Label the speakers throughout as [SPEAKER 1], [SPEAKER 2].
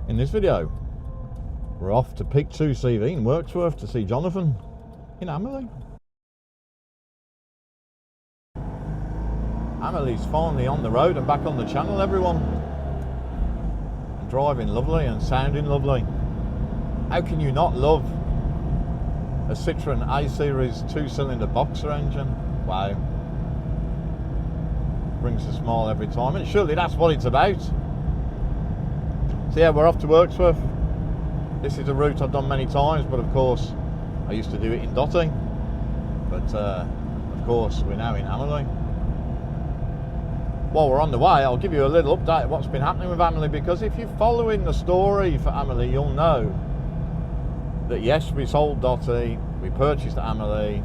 [SPEAKER 1] In this video, we're off to Peak 2 CV in Wirksworth to see Jonathan in Amélie. Amélie's finally on the road and back on the channel, everyone. And driving lovely and sounding lovely. How can you not love a Citroen A-Series 2-cylinder boxer engine? Wow. Brings a smile every time, and surely that's what it's about. So yeah, we're off to Wirksworth. This is a route I've done many times, but of course I used to do it in Dotty. But of course we're now in Amélie. While we're on the way, I'll give you a little update of what's been happening with Amélie, because if you're following the story for Amélie, you'll know that yes, we sold Dotty, we purchased Amélie.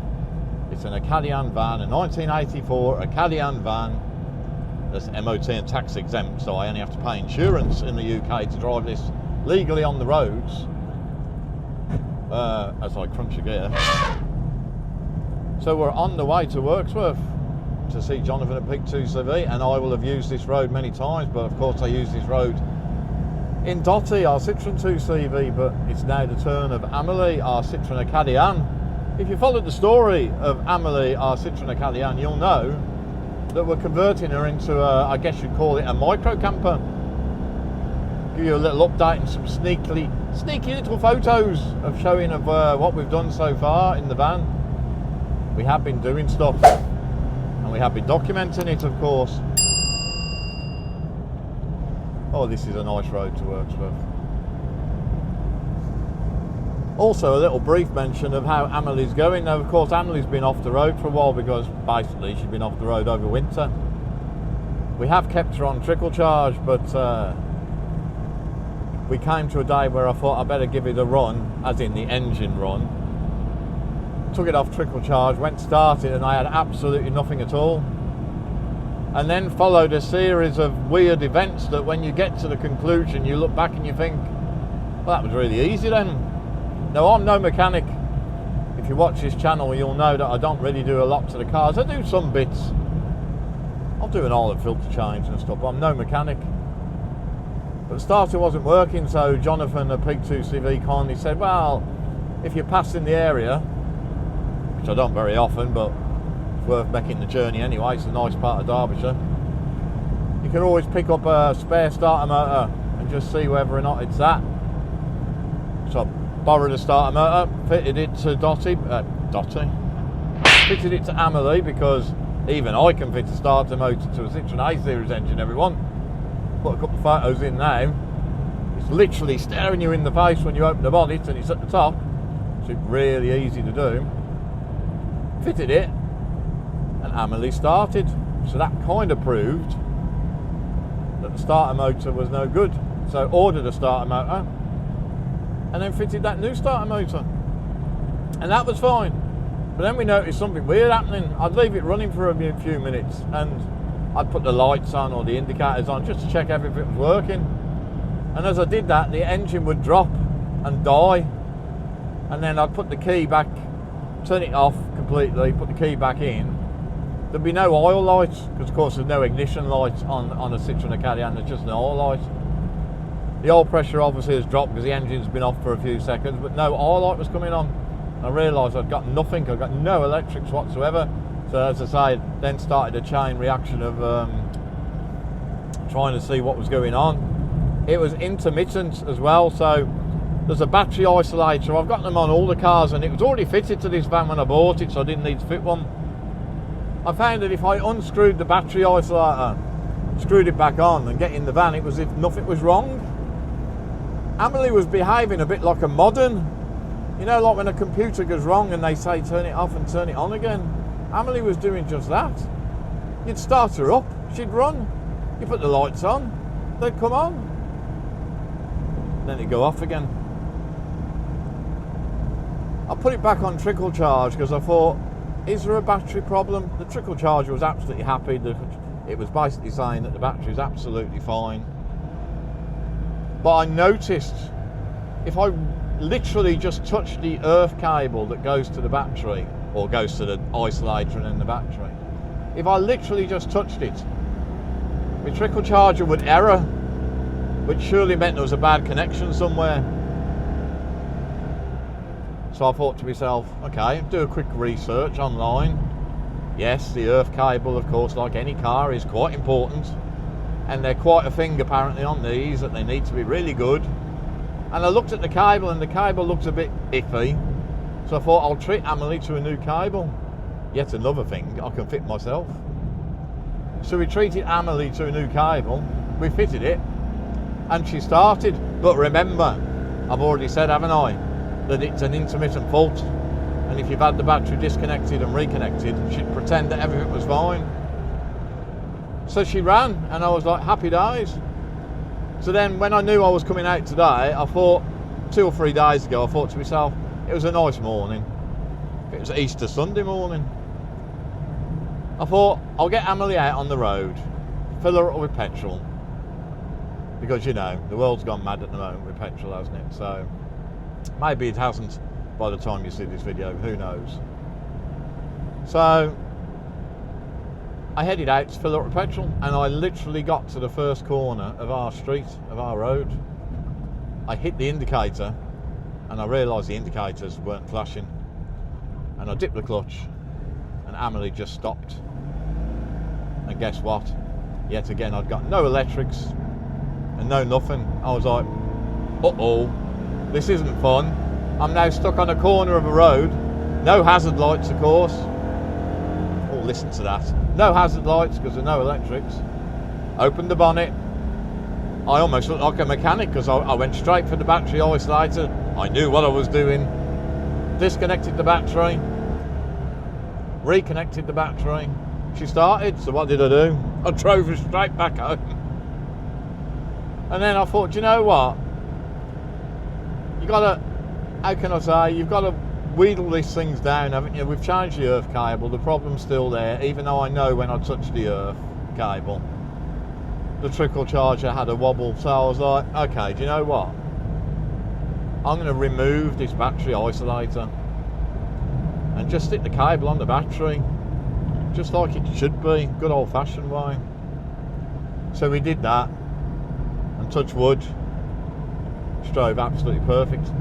[SPEAKER 1] It's an Acadiane van, a 1984 Acadiane van that's MOT and tax exempt, so I only have to pay insurance in the UK to drive this legally on the roads as I crunch a gear. So we're on the way to Wirksworth to see Jonathan at Peak 2 CV, and I will have used this road many times, but of course I use this road in Dotty, our Citroen 2 CV, but it's now the turn of Amélie, our Citroen Acadiane. If you followed the story of Amélie, our Citroen Acadiane, you'll know that we're converting her into a, I guess you'd call it a micro camper. Give you a little update and some sneaky little photos of showing of what we've done so far in the van. We have been doing stuff, and we have been documenting it, of course. Oh, this is a nice road to Wirksworth. Also, a little brief mention of how Amélie's going. Now, of course, Amélie's been off the road for a while because basically she's been off the road over winter. We have kept her on trickle charge, but we came to a day where I thought I better give it a run, as in the engine run. Took it off trickle charge, went started, and I had absolutely nothing at all. And then followed a series of weird events that when you get to the conclusion, you look back and you think, well, that was really easy then. Now, I'm no mechanic. If you watch this channel, you'll know that I don't really do a lot to the cars. I do some bits. I'll do an oil and filter change and stuff, but I'm no mechanic. But the starter wasn't working, so Jonathan at Peak 2 CV kindly said, well, if you're passing the area, which I don't very often, but it's worth making the journey anyway, it's a nice part of Derbyshire, you can always pick up a spare starter motor and just see whether or not it's that. So borrowed a starter motor, fitted it to fitted it to Amélie, because even I can fit a starter motor to a Citroen A-Series engine, everyone. Put a couple of photos in now. It's literally staring you in the face when you open the bonnet, and it's at the top, so it's really easy to do. Fitted it, and Amélie started. So that kind of proved that the starter motor was no good. So ordered a starter motor, and then fitted that new starter motor, and that was fine. But then we noticed something weird happening. I'd leave it running for a few minutes, and I'd put the lights on or the indicators on just to check everything was working. And as I did that, the engine would drop and die, and then I'd put the key back, turn it off completely, put the key back in. There'd be no oil lights, because of course there's no ignition lights on a Citroen Acadiane, there's just an oil light. The oil pressure obviously has dropped because the engine's been off for a few seconds, but no oil light was coming on. I realised I'd got nothing, I'd got no electrics whatsoever. So as I say, then started a chain reaction of trying to see what was going on. It was intermittent as well, so there's a battery isolator. I've got them on all the cars, and it was already fitted to this van when I bought it, so I didn't need to fit one. I found that if I unscrewed the battery isolator, screwed it back on and get in the van, it was as if nothing was wrong. Amélie was behaving a bit like a modern. You know, like when a computer goes wrong and they say turn it off and turn it on again. Amélie was doing just that. You'd start her up, she'd run. You put the lights on, they'd come on. Then it'd go off again. I put it back on trickle charge because I thought, is there a battery problem? The trickle charger was absolutely happy. It was basically saying that the battery is absolutely fine. But I noticed if I literally just touch the earth cable that goes to the battery, or goes to the isolator and then the battery, if I literally just touched it, my trickle charger would error. which surely meant there was a bad connection somewhere. So I thought to myself, okay, do a quick research online. Yes, the earth cable, of course, like any car, is quite important, and they're quite a thing apparently on these, that they need to be really good. And I looked at the cable, and the cable looked a bit iffy, so I thought I'll treat Amélie to a new cable. Yet another thing I can fit myself. So we treated Amélie to a new cable, we fitted it, and she started. But remember, I've already said, haven't I, that it's an intermittent fault, and if you've had the battery disconnected and reconnected, she'd pretend that everything was fine. So she ran, and I was like, happy days. So then when I knew I was coming out today, I thought, 2 or 3 days ago, I thought to myself, it was a nice morning. It was Easter Sunday morning. I thought, I'll get Amélie out on the road, fill her up with petrol, because you know, the world's gone mad at the moment with petrol, hasn't it? So maybe it hasn't by the time you see this video, who knows. So I headed out to fill up with petrol, and I literally got to the first corner of our street, of our road. I hit the indicator, and I realised the indicators weren't flashing, and I dipped the clutch, and Amélie just stopped. And guess what? Yet again, I'd got no electrics and no nothing. I was like, uh-oh, this isn't fun. I'm now stuck on a corner of a road, no hazard lights, of course. Oh, listen to that. No hazard lights because there's no electrics. Opened the bonnet. I almost looked like a mechanic because I went straight for the battery isolator. I knew what I was doing. Disconnected the battery. Reconnected the battery. She started, so what did I do? I drove her straight back home. And then I thought, do you know what? You gotta, how can I say, you've got to wheedle these things down, haven't you? We've changed the earth cable, the problem's still there, even though I know when I touched the earth cable, the trickle charger had a wobble. So I was like, okay, do you know what? I'm going to remove this battery isolator and just stick the cable on the battery, just like it should be, good old-fashioned way. So we did that, and touch wood, she drove absolutely perfect.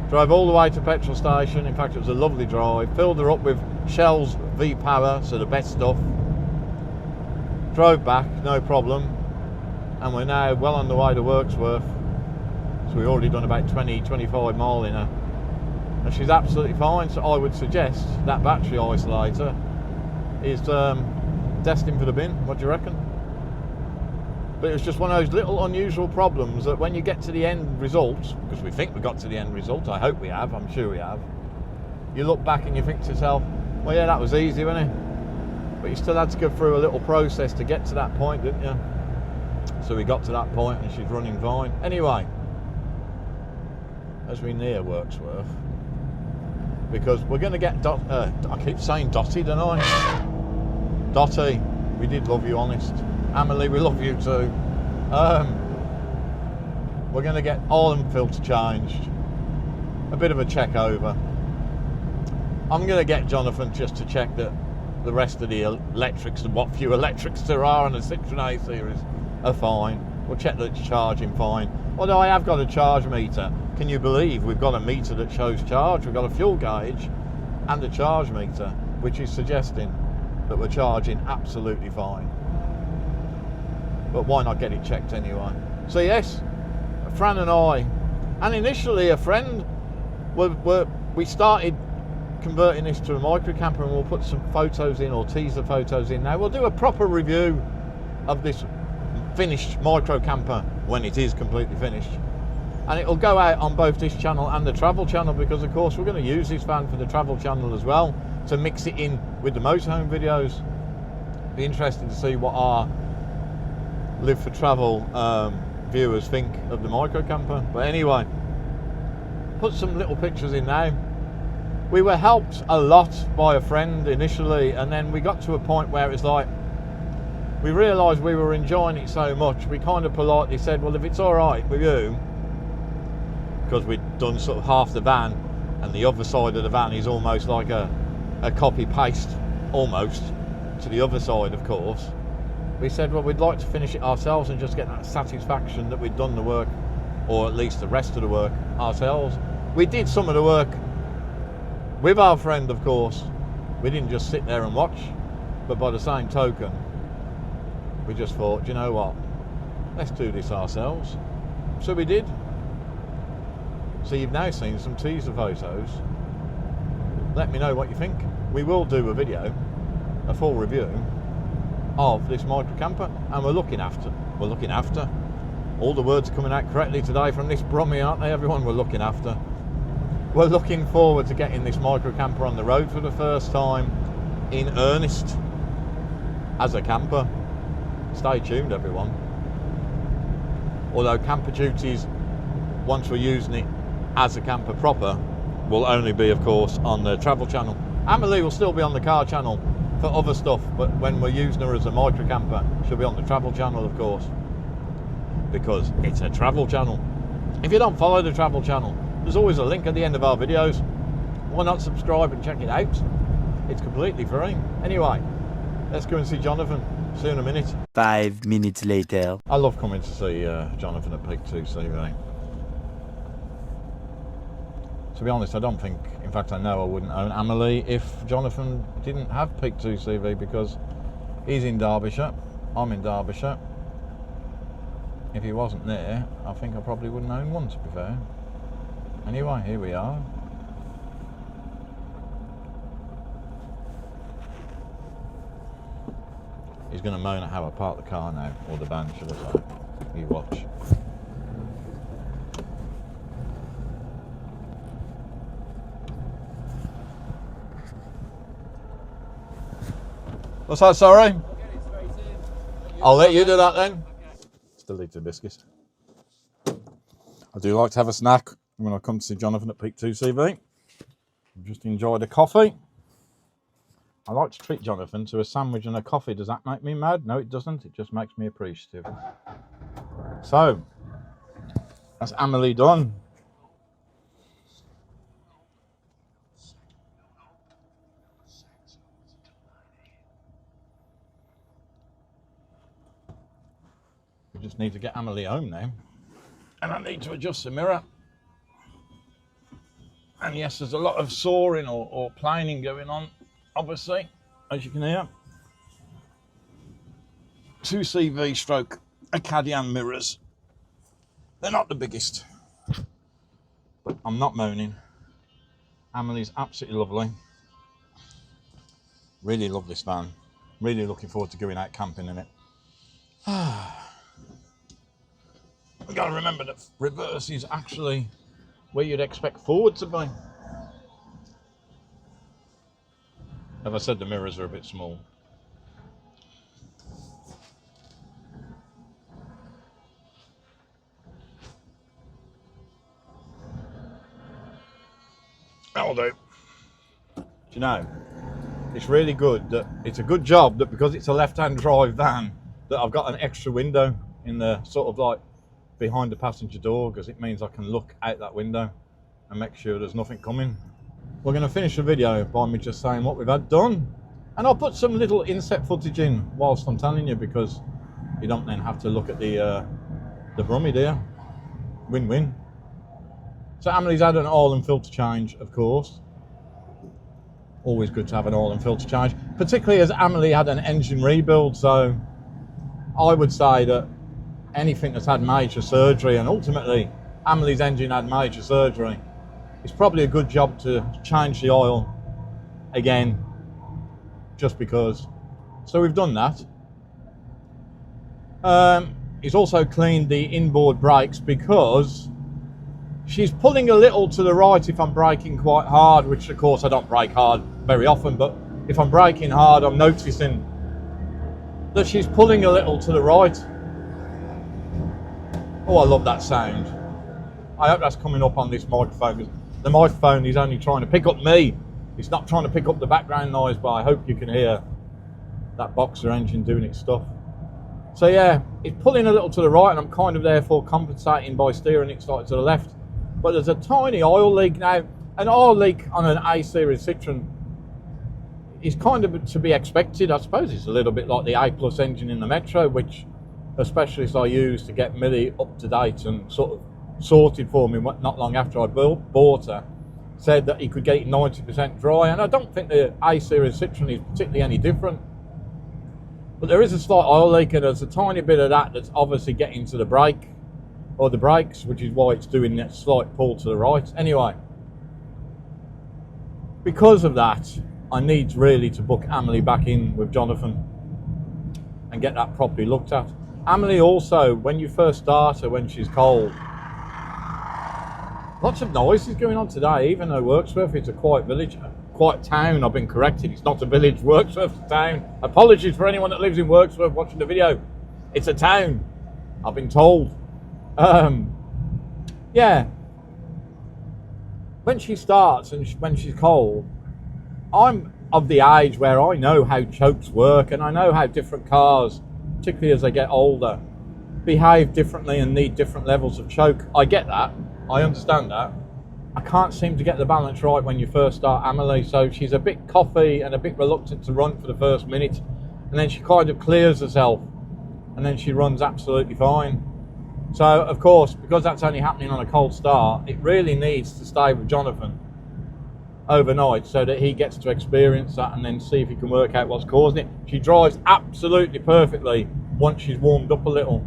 [SPEAKER 1] Drove all the way to petrol station. In fact, it was a lovely drive. Filled her up with Shell's V-Power, so the best stuff. Drove back, no problem, and we're now well on the way to Wirksworth. So we've already done about 20-25 mile in her, and she's absolutely fine. So I would suggest that battery isolator is destined for the bin. What do you reckon? But it was just one of those little unusual problems that when you get to the end result, because we think we got to the end result, I hope we have, I'm sure we have, you look back and you think to yourself, well, yeah, that was easy, wasn't it? But you still had to go through a little process to get to that point, didn't you? So we got to that point and she's running fine. Anyway, as we near Wirksworth, because we're going to get I keep saying Dotty, don't I? Dotty, we did love you, honest. Amélie, we love you too. We're going to get oil and filter changed, a bit of a check over. I'm going to get Jonathan just to check that the rest of the electrics and what few electrics there are on the Citroen A series are fine. We'll check that it's charging fine. Although I have got a charge meter. Can you believe we've got a meter that shows charge? We've got a fuel gauge and a charge meter, which is suggesting that we're charging absolutely fine. But why not get it checked anyway? So yes, Fran and I, and initially a friend, we started converting this to a micro camper, and we'll put some photos in, or teaser photos in now. We'll do a proper review of this finished micro camper when it is completely finished, and it'll go out on both this channel and the travel channel, because of course we're going to use this van for the travel channel as well, to mix it in with the motorhome videos. Be interesting to see what our Live for Travel viewers think of the micro camper. But anyway, put some little pictures in now. We were helped a lot by a friend initially, and then we got to a point where it's like we realised we were enjoying it so much, we kind of politely said, well, if it's all right with you, because we'd done sort of half the van and the other side of the van is almost like a copy paste almost to the other side, of course. we said, well, we'd like to finish it ourselves and just get that satisfaction that we'd done the work, or at least the rest of the work, ourselves. We did some of the work with our friend, of course. We didn't just sit there and watch, but by the same token, we just thought, you know what, let's do this ourselves. So we did. So you've now seen some teaser photos. Let me know what you think. We will do a video, a full review of this micro camper, and we're looking after. All the words are coming out correctly today from this Brummy, aren't they, everyone? We're looking after. We're looking forward to getting this micro camper on the road for the first time in earnest as a camper. Stay tuned, everyone. Although camper duties, once we're using it as a camper proper, will only be, of course, on the travel channel. Amélie will still be on the car channel for other stuff, but when we're using her as a micro camper, she'll be on the travel channel, of course, because it's a travel channel. If you don't follow the travel channel, there's always a link at the end of our videos. Why not subscribe and check it out? It's completely free. Anyway, let's go and see Jonathan. See you in a minute.
[SPEAKER 2] 5 minutes later.
[SPEAKER 1] I love coming to see Jonathan at Peak 2 CV. To be honest, I don't think, in fact I know I wouldn't own Amélie if Jonathan didn't have Peak 2 CV, because he's in Derbyshire, I'm in Derbyshire. If he wasn't there, I think I probably wouldn't own one, to be fair. Anyway, here we are. He's going to moan at how I park the car now, or the van, should I say. You watch. What's that, sorry? I'll let you do that then. Still eat the biscuit. I do like to have a snack when I come to see Jonathan at Peak 2 CV. Just enjoy the coffee. I like to treat Jonathan to a sandwich and a coffee. Does that make me mad? No, it doesn't. It just makes me appreciative. So, that's Amélie done. We just need to get Amélie home now. And I need to adjust the mirror. And yes, there's a lot of sawing or planing going on, obviously, as you can hear. 2 CV stroke Acadiane mirrors. They're not the biggest, but I'm not moaning. Amélie's absolutely lovely. Really love this van. Really looking forward to going out camping in it. We've got to remember that reverse is actually where you'd expect forward to be. As I said, the mirrors are a bit small. That'll do. Do you know, it's really good that it's a good job that because it's a left-hand drive van that I've got an extra window in the sort of like behind the passenger door, because it means I can look out that window and make sure there's nothing coming. We're going to finish the video by me just saying what we've had done, and I'll put some little inset footage in whilst I'm telling you, because you don't then have to look at the Brummy, do you? Win-win. So Amélie's had an oil and filter change, of course. Always good to have an oil and filter change, particularly as Amélie had an engine rebuild. So I would say that anything that's had major surgery, and ultimately Amélie's engine had major surgery, it's probably a good job to change the oil again, just because. So we've done that. He's also cleaned the inboard brakes, because she's pulling a little to the right if I'm braking quite hard, which of course I don't brake hard very often, but if I'm braking hard, I'm noticing that she's pulling a little to the right. Oh, I love that sound. I hope that's coming up on this microphone, because the microphone is only trying to pick up me. It's not trying to pick up the background noise, but I hope you can hear that boxer engine doing its stuff. So yeah, it's pulling a little to the right, and I'm kind of therefore compensating by steering it slightly to the left. But there's a tiny oil leak now. An oil leak on an A series Citroen, is kind of to be expected. I suppose it's a little bit like the A+ engine in the Metro, which a specialist I used to get Millie up to date and sort of sorted for me not long after I bought her, said that he could get it 90% dry, and I don't think the A series Citroen is particularly any different. But there is a slight oil leak, and there's a tiny bit of that that's obviously getting to the brake, or the brakes, which is why it's doing that slight pull to the right. Anyway, because of that, I need really to book Amélie back in with Jonathan and get that properly looked at. Amélie also, when you first start her, when she's cold, lots of noise is going on today, even though Wirksworth is a quiet village, a quiet town. I've been corrected, it's not a village, Wirksworth's a town. Apologies for anyone that lives in Wirksworth watching the video. It's a town, I've been told. Yeah. When she starts and when she's cold, I'm of the age where I know how chokes work, and I know how different cars, particularly as they get older, behave differently and need different levels of choke. I get that, I understand that. I can't seem to get the balance right when you first start Amélie, so she's a bit coffee and a bit reluctant to run for the first minute, and then she kind of clears herself, and then she runs absolutely fine. So, of course, because that's only happening on a cold start, it really needs to stay with Jonathan overnight so that he gets to experience that and then see if he can work out what's causing it. She drives absolutely perfectly once she's warmed up a little.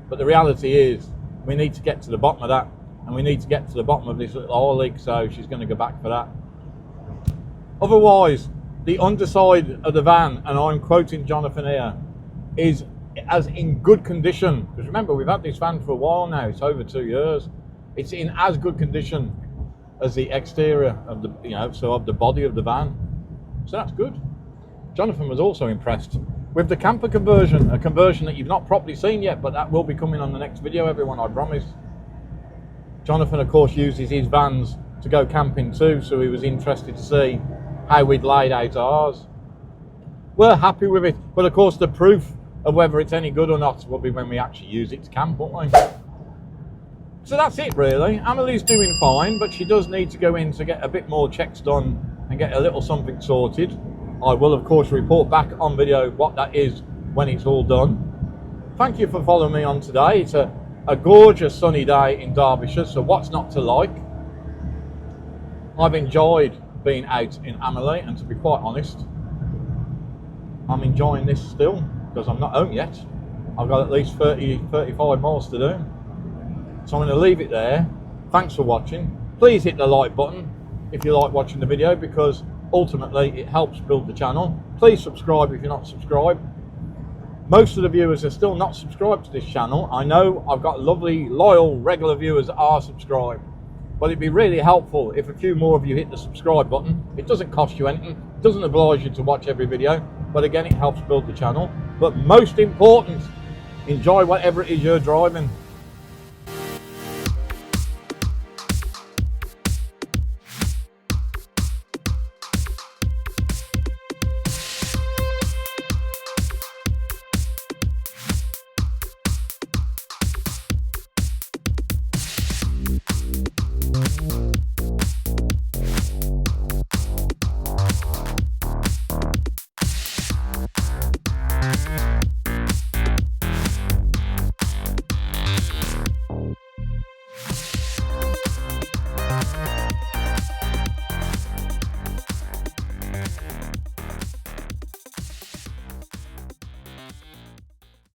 [SPEAKER 1] But the reality is, we need to get to the bottom of that, and we need to get to the bottom of this little oil leak, so she's going to go back for that. Otherwise, the underside of the van, and I'm quoting Jonathan here, is as in good condition, because remember, we've had this van for a while now, it's over 2 years. It's in as good condition as the exterior of the, so of the body of the van. So that's good. Jonathan was also impressed with the camper conversion, a conversion that you've not properly seen yet, but that will be coming on the next video, everyone, I promise. Jonathan, of course, uses his vans to go camping too, so he was interested to see how we'd laid out ours. We're happy with it, but of course the proof of whether it's any good or not will be when we actually use it to camp, won't we? So that's it really. Amélie's doing fine, but she does need to go in to get a bit more checks done and get a little something sorted. I will of course report back on video what that is when it's all done. Thank you for following me on today. It's a gorgeous sunny day in Derbyshire, so what's not to like? I've enjoyed being out in Amélie, and to be quite honest, I'm enjoying this still, because I'm not home yet. I've got at least 35 miles to do. So I'm going to leave it there. Thanks for watching. Please hit the like button if you like watching the video, because ultimately it helps build the channel. Please subscribe if you're not subscribed. Most of the viewers are still not subscribed to this channel. I know I've got lovely, loyal, regular viewers that are subscribed, but it'd be really helpful if a few more of you hit the subscribe button. It doesn't cost you anything, it doesn't oblige you to watch every video, but again, it helps build the channel. But most important, enjoy whatever it is you're driving.